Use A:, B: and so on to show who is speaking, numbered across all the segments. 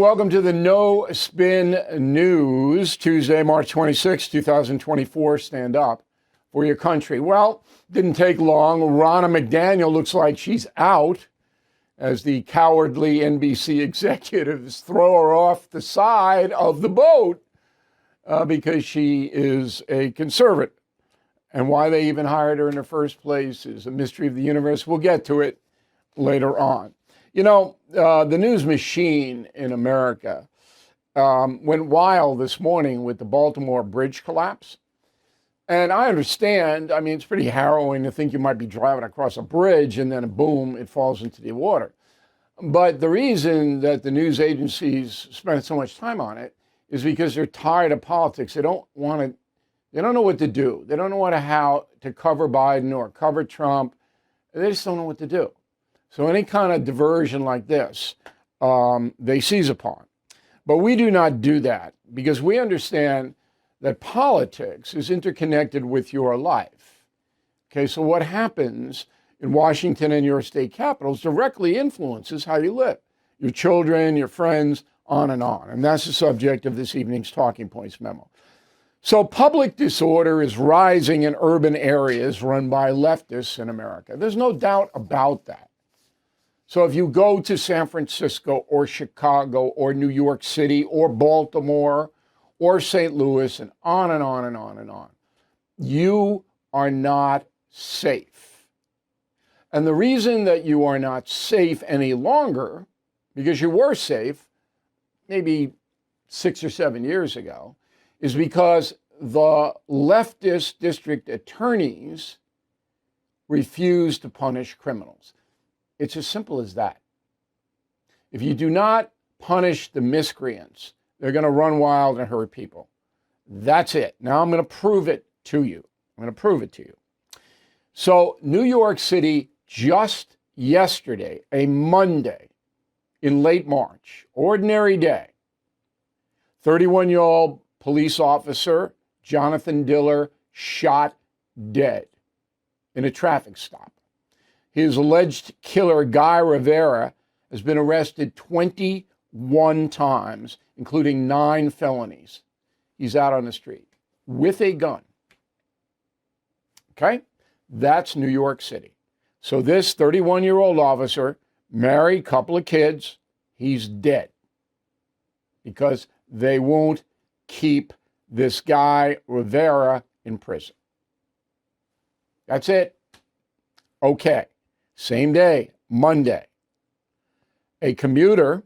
A: welcome to the No Spin News, Tuesday, March 26, 2024. Stand up for your country. Well, didn't take long. Ronna McDaniel looks like she's out as the cowardly NBC executives throw her off the side of the boat because she is a conservative. And why they even hired her in the first place is a mystery of the universe. We'll get to it later on. You know, the news machine in America went wild this morning with the Baltimore bridge collapse. And I understand, I mean, it's pretty harrowing to think you might be driving across a bridge and then boom, it falls into the water. But the reason that the news agencies spend so much time on it is because they're tired of politics. They don't know what to do. They don't know how to cover Biden or cover Trump. They just don't know what to do. So any kind of diversion like this, they seize upon. But we do not do that because we understand that politics is interconnected with your life. Okay, so what happens in Washington and your state capitals directly influences how you live, your children, your friends, on and on. And that's the subject of this evening's Talking Points memo. So public disorder is rising in urban areas run by leftists in America. There's no doubt about that. So if you go to San Francisco or Chicago or New York City or Baltimore or St. Louis and on and on and on and on, you are not safe. And the reason that you are not safe any longer, because you were safe maybe 6 or 7 years ago, is because the leftist district attorneys refuse to punish criminals. It's as simple as that. If you do not punish the miscreants, they're going to run wild and hurt people. That's it. Now I'm going to prove it to you. So New York City just yesterday, a Monday in late March, ordinary day, 31-year-old police officer Jonathan Diller shot dead in a traffic stop. His alleged killer, Guy Rivera, has been arrested 21 times, including 9 felonies. He's out on the street with a gun. Okay? That's New York City. So this 31-year-old officer, married, couple of kids, he's dead because they won't keep this guy Rivera in prison. That's it. Okay. Same day, Monday, a commuter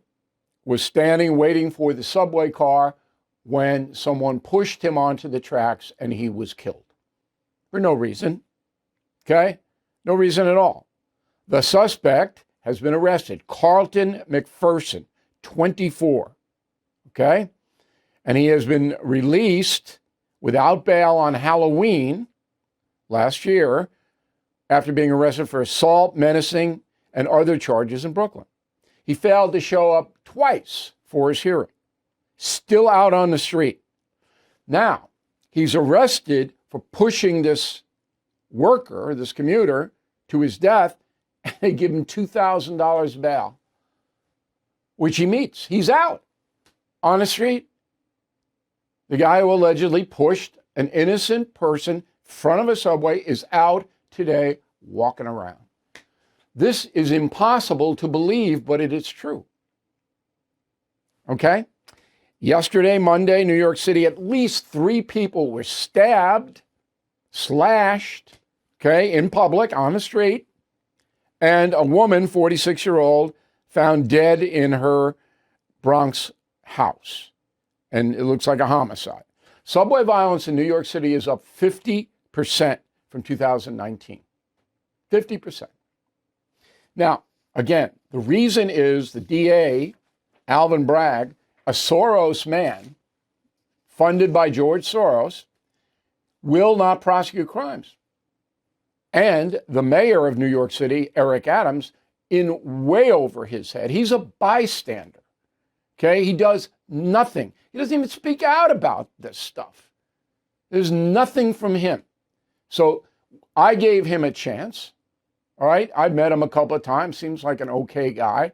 A: was standing waiting for the subway car when someone pushed him onto the tracks and he was killed. For no reason. Okay? No reason at all. The suspect has been arrested, Carlton McPherson, 24. Okay? And he has been released without bail on Halloween last year after being arrested for assault, menacing, and other charges in Brooklyn. He failed to show up twice for his hearing. Still out on the street. Now, he's arrested for pushing this worker, this commuter, to his death, and they give him $2,000 bail, which he meets. He's out on the street. The guy who allegedly pushed an innocent person in front of a subway is out today walking around. This is impossible to believe, but it is true. Okay? Yesterday, Monday, New York City, at least 3 people were stabbed, slashed, okay, in public, on the street, and a woman, 46-year-old, found dead in her Bronx house. And it looks like a homicide. Subway violence in New York City is up 50% from 2019. 50%. Now, again, the reason is the DA, Alvin Bragg, a Soros man, funded by George Soros, will not prosecute crimes. And the mayor of New York City, Eric Adams, in way over his head. He's a bystander. Okay? He does nothing. He doesn't even speak out about this stuff. There's nothing from him. So I gave him a chance. All right? I've met him a couple of times. Seems like an okay guy.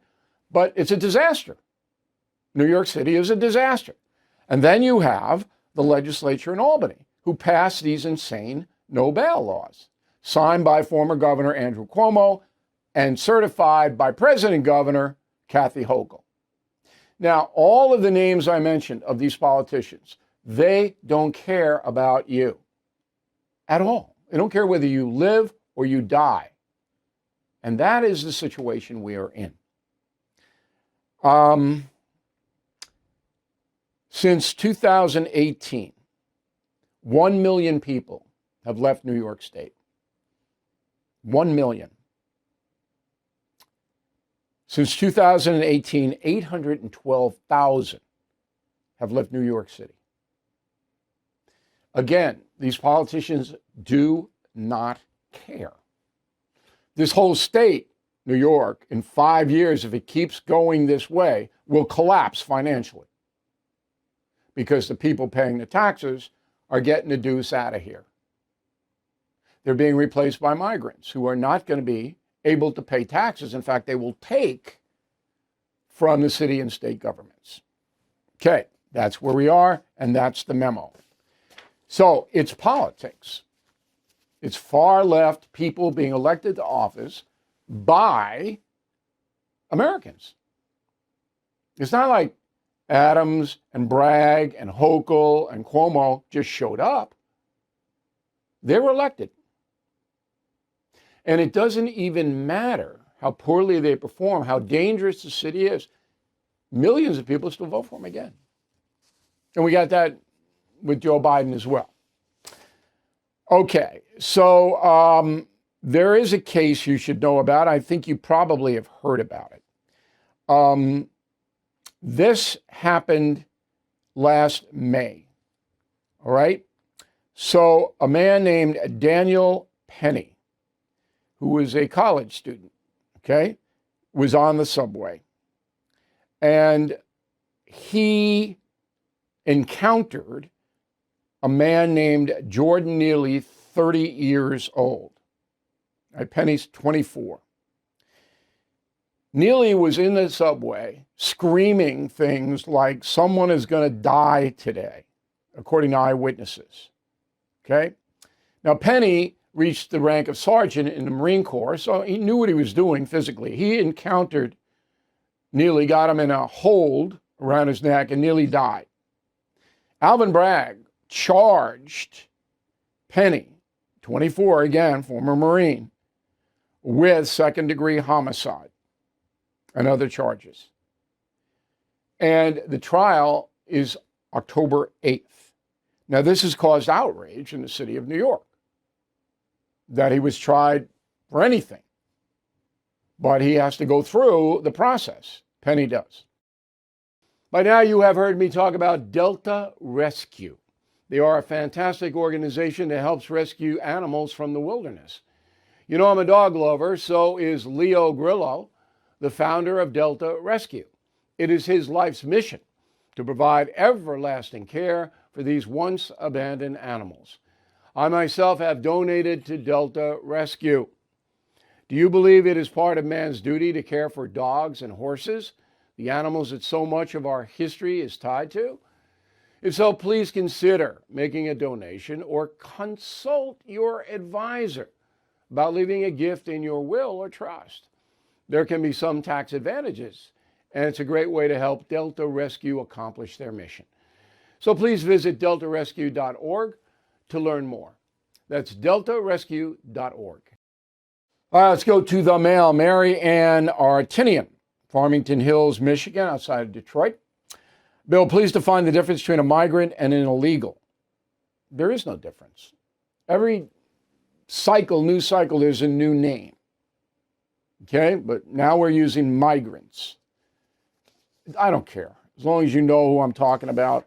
A: But it's a disaster. New York City is a disaster. And then you have the legislature in Albany, who passed these insane no bail laws, signed by former Governor Andrew Cuomo and certified by President Governor Kathy Hochul. Now, all of the names I mentioned of these politicians, they don't care about you at all. They don't care whether you live or you die. And that is the situation we are in. Since 2018, 1 million people have left New York State. 1 million. Since 2018, 812,000 have left New York City. Again, these politicians do not care. This whole state, New York, in 5 years, if it keeps going this way, will collapse financially, because the people paying the taxes are getting the deuce out of here. They're being replaced by migrants who are not going to be able to pay taxes. In fact, they will take from the city and state governments. Okay, that's where we are, and that's the memo. So it's politics. It's far left people being elected to office by Americans. It's not like Adams and Bragg and Hochul and Cuomo just showed up. They were elected. And it doesn't even matter how poorly they perform, how dangerous the city is. Millions of people still vote for them again. And we got that with Joe Biden as well. Okay, so there is a case you should know about. I think you probably have heard about it. This happened last May, all right? So a man named Daniel Penny, who was a college student, okay, was on the subway. And he encountered a man named Jordan Neely, 30 years old. Penny's 24. Neely was in the subway screaming things like, "Someone is going to die today," according to eyewitnesses. Okay? Now, Penny reached the rank of sergeant in the Marine Corps, so he knew what he was doing physically. He encountered Neely, got him in a hold around his neck, and Neely died. Alvin Bragg charged Penny, 24, again, former Marine, with second-degree homicide and other charges. And the trial is October 8th. Now, this has caused outrage in the city of New York, that he was tried for anything. But he has to go through the process. Penny does. By now, you have heard me talk about Delta Rescue. They are a fantastic organization that helps rescue animals from the wilderness. You know, I'm a dog lover, so is Leo Grillo, the founder of Delta Rescue. It is his life's mission to provide everlasting care for these once abandoned animals. I myself have donated to Delta Rescue. Do you believe it is part of man's duty to care for dogs and horses, the animals that so much of our history is tied to? If so, please consider making a donation or consult your advisor about leaving a gift in your will or trust. There can be some tax advantages, and it's a great way to help Delta Rescue accomplish their mission. So please visit deltarescue.org to learn more. That's deltarescue.org. All right, let's go to the mail. Mary Ann Artinian, Farmington Hills, Michigan, outside of Detroit. Bill, please define the difference between a migrant and an illegal. There is no difference. Every news cycle, there's a new name. Okay, but now we're using migrants. I don't care, as long as you know who I'm talking about.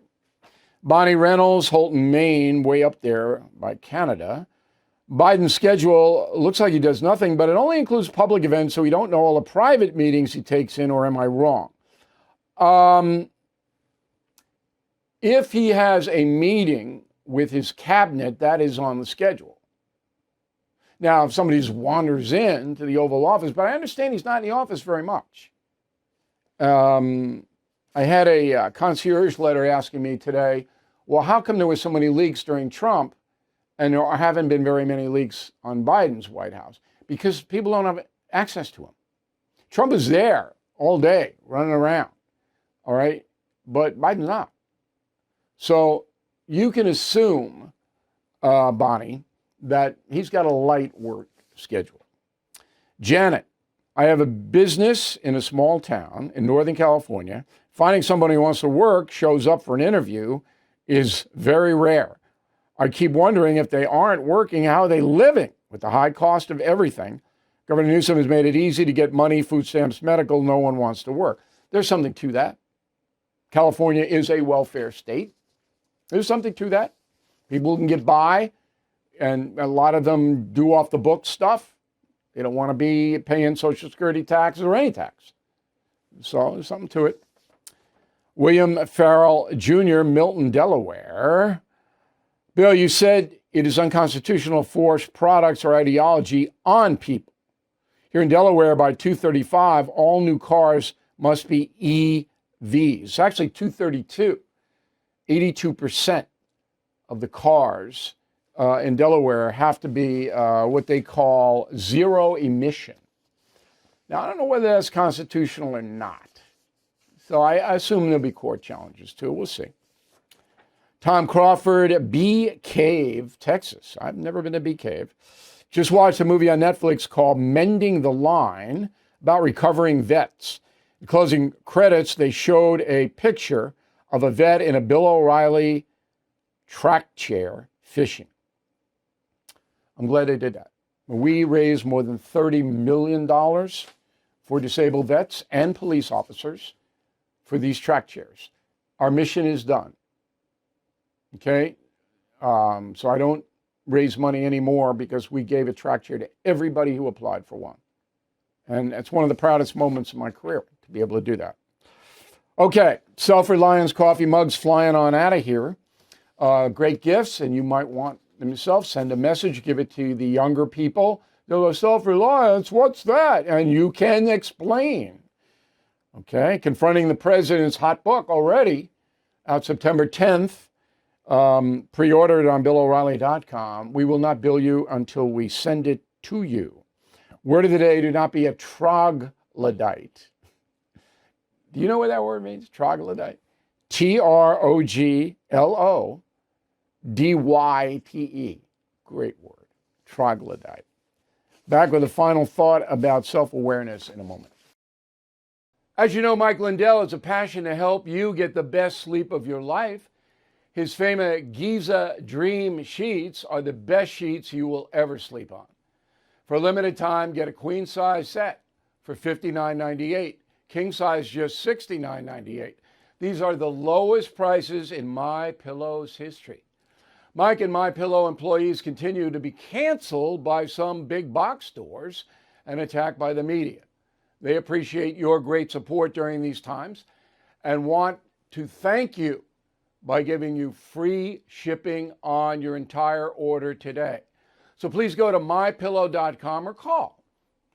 A: Bonnie Reynolds, Holton, Maine, way up there by Canada. Biden's schedule looks like he does nothing, but it only includes public events, so we don't know all the private meetings he takes in, or am I wrong? If he has a meeting with his cabinet, that is on the schedule. Now, if somebody just wanders into the Oval Office, but I understand he's not in the office very much. I had a concierge letter asking me today, well, how come there were so many leaks during Trump and there haven't been very many leaks on Biden's White House? Because people don't have access to him. Trump is there all day, running around, all right? But Biden's not. So you can assume, Bonnie, that he's got a light work schedule. Janet, I have a business in a small town in Northern California. Finding somebody who wants to work, shows up for an interview, is very rare. I keep wondering if they aren't working, how are they living with the high cost of everything? Governor Newsom has made it easy to get money, food stamps, medical. No one wants to work. There's something to that. California is a welfare state. There's something to that. People can get by, and a lot of them do off the book stuff. They don't want to be paying Social Security taxes or any tax. So there's something to it. William Farrell Jr., Milton, Delaware. Bill, you said it is unconstitutional to force products or ideology on people. Here in Delaware, by 235, all new cars must be EVs. It's actually 232. 82% of the cars in Delaware have to be what they call zero emission. Now, I don't know whether that's constitutional or not. So I assume there'll be court challenges too. We'll see. Tom Crawford, Bee Cave, Texas. I've never been to Bee Cave. Just watched a movie on Netflix called Mending the Line about recovering vets. In closing credits, they showed a picture of a vet in a Bill O'Reilly track chair fishing. I'm glad they did that. We raised more than $30 million for disabled vets and police officers for these track chairs. Our mission is done. Okay? So I don't raise money anymore because we gave a track chair to everybody who applied for one. And it's one of the proudest moments of my career to be able to do that. Okay, Self-reliance coffee mugs flying on out of here. Great gifts, and you might want them yourself. Send a message, give it to the younger people. They'll go, Self-reliance, what's that? And you can explain. Okay, Confronting the President's hot book already out September 10th. Pre-order it on BillO'Reilly.com. We will not bill you until we send it to you. Word of the day, do not be a troglodyte. Do you know what that word means? Troglodyte. Troglodyte. Great word. Troglodyte. Back with a final thought about self-awareness in a moment. As you know, Mike Lindell has a passion to help you get the best sleep of your life. His famous Giza Dream Sheets are the best sheets you will ever sleep on. For a limited time, get a queen size set for $59.98. King size just $69.98. These are the lowest prices in MyPillow's history. Mike and MyPillow employees continue to be canceled by some big box stores and attacked by the media. They appreciate your great support during these times and want to thank you by giving you free shipping on your entire order today. So please go to mypillow.com or call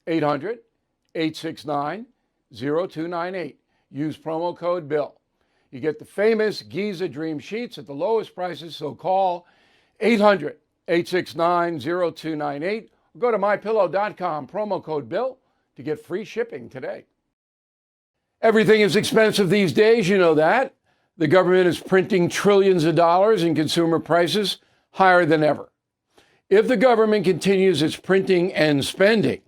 A: 800-869-0298. Use promo code BILL. You get the famous Giza Dream Sheets at the lowest prices, so call 800-869-0298 or go to mypillow.com, promo code BILL, to get free shipping today. Everything is expensive these days, you know that. The government is printing trillions of dollars and consumer prices higher than ever. If the government continues its printing and spending,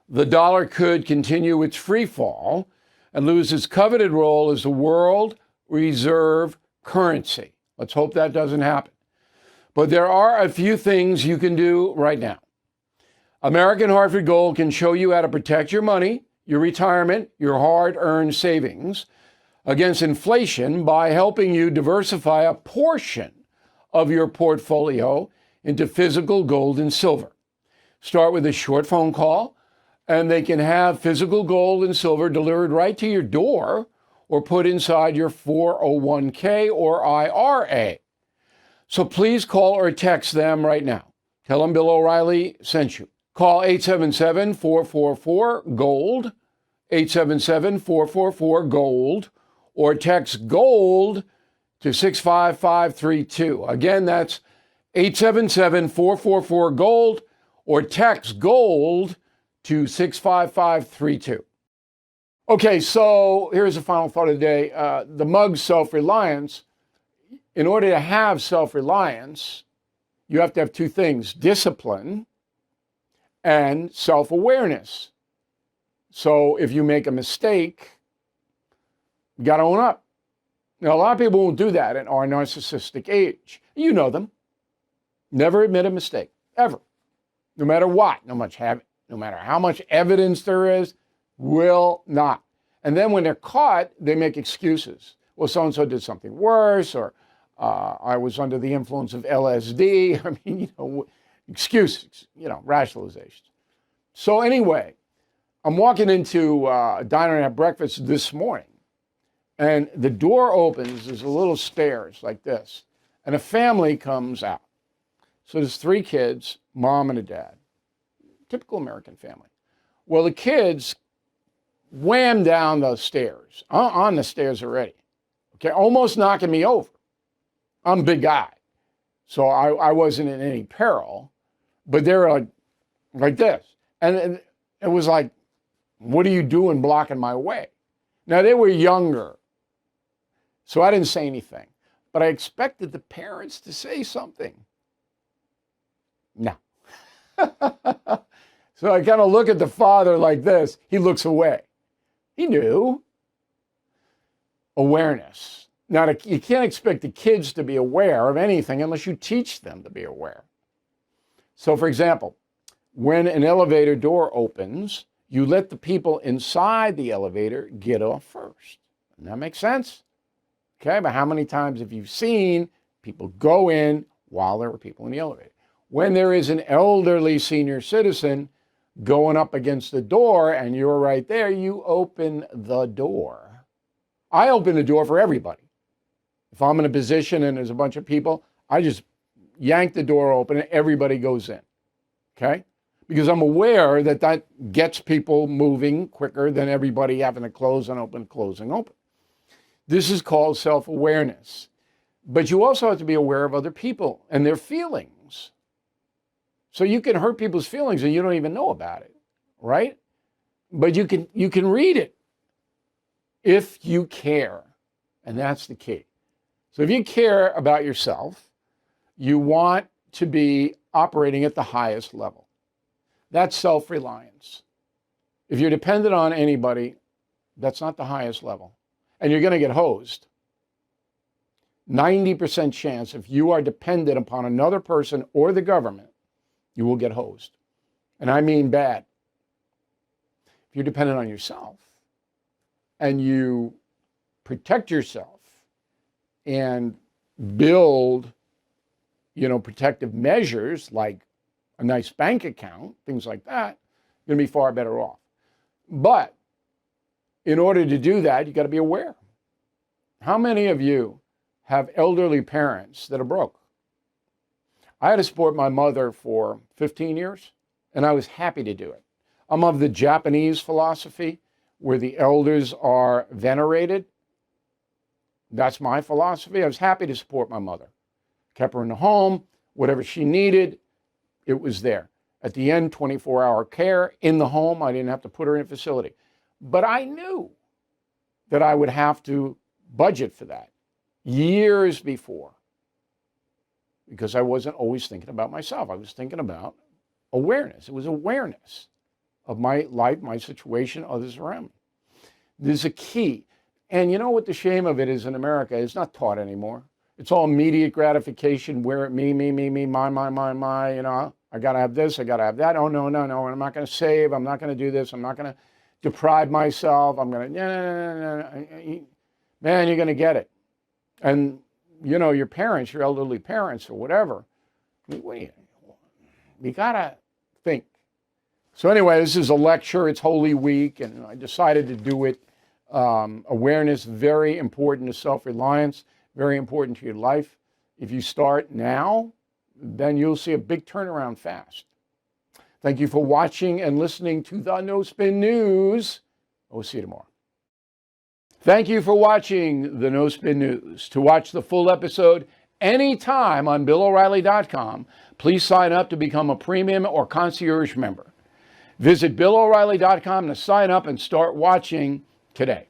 A: the dollar could continue its free fall and lose its coveted role as the world reserve currency. Let's hope that doesn't happen. But there are a few things you can do right now. American Hartford Gold can show you how to protect your money, your retirement, your hard-earned savings against inflation by helping you diversify a portion of your portfolio into physical gold and silver. Start with a short phone call, and they can have physical gold and silver delivered right to your door or put inside your 401k or IRA. So please call or text them right now. Tell them Bill O'Reilly sent you. Call 877-444-GOLD, 877-444-GOLD, or text GOLD to 65532. Again, that's 877-444-GOLD or text GOLD to 65532. Okay, so here's the final thought of the day. The mug's self-reliance. In order to have self-reliance, you have to have two things: discipline and self-awareness. So if you make a mistake, you got to own up. Now, a lot of people won't do that in our narcissistic age. You know them. Never admit a mistake, ever. No matter what, no matter how much evidence there is, will not. And then when they're caught, they make excuses. Well, so-and-so did something worse, or I was under the influence of LSD. I mean, excuses, rationalizations. So anyway, I'm walking into a diner and have breakfast this morning, and the door opens. There's a little stairs like this, and a family comes out. So there's 3 kids, mom and a dad. Typical American family. Well, the kids wham down the stairs, on the stairs already. Okay, almost knocking me over. I'm a big guy, so I wasn't in any peril, but they were like this. And it was like, what are you doing blocking my way? Now, they were younger, so I didn't say anything, but I expected the parents to say something. No. So I kind of look at the father like this. He looks away. He knew. Awareness. Now, you can't expect the kids to be aware of anything unless you teach them to be aware. So, for example, when an elevator door opens, you let the people inside the elevator get off first. Doesn't that make sense? Okay, but how many times have you seen people go in while there were people in the elevator? When there is an elderly senior citizen going up against the door and you're right there, you open the door. I open the door for everybody. If I'm in a position and there's a bunch of people, I just yank the door open and everybody goes in, okay? Because I'm aware that gets people moving quicker than everybody having to close and open, close and open. This is called self-awareness. But you also have to be aware of other people and their feelings. So you can hurt people's feelings and you don't even know about it, right? But you can read it if you care, and that's the key. So if you care about yourself, you want to be operating at the highest level. That's self-reliance. If you're dependent on anybody, that's not the highest level. And you're going to get hosed. 90% chance if you are dependent upon another person or the government, you will get hosed. And I mean bad. If you're dependent on yourself and you protect yourself and build, protective measures like a nice bank account, things like that, you're going to be far better off. But in order to do that, you got to be aware. How many of you have elderly parents that are broke? I had to support my mother for 15 years, and I was happy to do it. I'm of the Japanese philosophy where the elders are venerated. That's my philosophy. I was happy to support my mother. Kept her in the home, whatever she needed, it was there. At the end, 24-hour care in the home. I didn't have to put her in a facility. But I knew that I would have to budget for that years before, because I wasn't always thinking about myself. I was thinking about awareness. It was awareness of my life, my situation, others around me. There's a key. And you know what the shame of it is in America? It's not taught anymore. It's all immediate gratification, where me, my, I got to have this, I got to have that. Oh, no, I'm not going to save. I'm not going to do this. I'm not going to deprive myself. I'm going to, no. Man, you're going to get it. And, your parents, your elderly parents or whatever, you got to think. So anyway, this is a lecture. It's Holy Week, and I decided to do it. Awareness, very important to self-reliance, very important to your life. If you start now, then you'll see a big turnaround fast. Thank you for watching and listening to the No Spin News. We'll see you tomorrow. Thank you for watching the No Spin News. To watch the full episode anytime on BillO'Reilly.com, please sign up to become a premium or concierge member. Visit BillO'Reilly.com to sign up and start watching today.